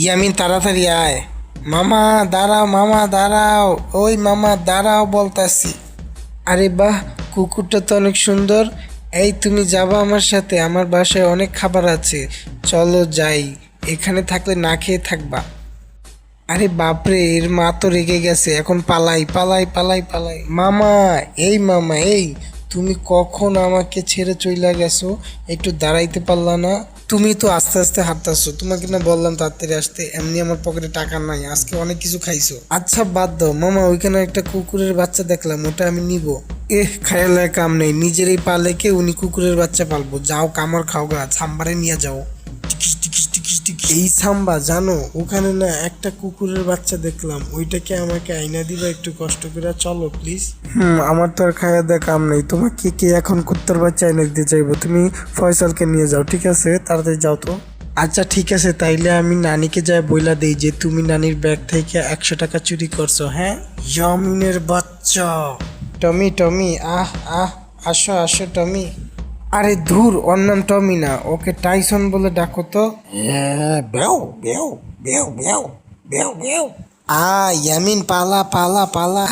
ইয়ামিন তাড়াতাড়ি আয়। মামা দাঁড়াও, মামা দাঁড়াও, ওই মামা দাঁড়াও বলতাছি। আরে বাহ, কুকুরটা তো অনেক সুন্দর। এই তুমি যাবা আমার সাথে? আমার বাসায় অনেক খাবার আছে, চলো যাই। এখানে থাকলে না খেয়ে থাকবা। আরে বাপরে, এর মা তো রেগে গেছে, এখন পালাই পালাই পালাই পালাই। মামা, এই মামা, এই তুমি কখন আমাকে ছেড়ে চইলা গেছো? একটু দাঁড়াইতে পারলা না? তুমি তো আস্তে আস্তে হাঁটতাছো, তোমাকে না বললাম তাড়াতাড়ি আসতে। এমনি আমার পকেটে টাকা নাই, আজকে অনেক কিছু খাইছো। আচ্ছা বাদ দাও মামা, ওইখানে একটা কুকুরের বাচ্চা দেখলাম, ওটা আমি নিব। খায়ালের কাম নেই, নিজেরই পালে কে উনি কুকুরের বাচ্চা পালবো। যাও কামড় খাও গা, ছাম্বারে নিয়ে যাও। টিকিস টিকিস টিকিস টিকিস। এই সাম্বা, জানো ওখানে না একটা কুকুরের বাচ্চা দেখলাম, ওইটাকে আমাকে আইনা দিবা একটু কষ্ট করে, চলো প্লিজ। আমার তো আর খায়া দেয়া কাম নেই, তোমাকে কে এখন কুত্তার বাচ্চা এনে দিতে চাইবো? তুমি ফয়সালকে নিয়ে যাও, ঠিক আছে? তাড়াতাড়ি যাও তো। আচ্ছা ঠিক আছে, তাইলে আমি নানিকে যাই বইলা দেই যে তুমি নানির ব্যাগ থেকে 100 টাকা চুরি করছো। হ্যাঁ, ইয়ামিনের বাচ্চা। টমি টমি, আহ আহ, আসো আসো টমি। আরে ধুর, ওর নাম টমি না, ওকে টাইসন বলে ডাকো তো। বেও বেও বেও বেও বেও বেও। ইয়ামিন পালা পালা পালা।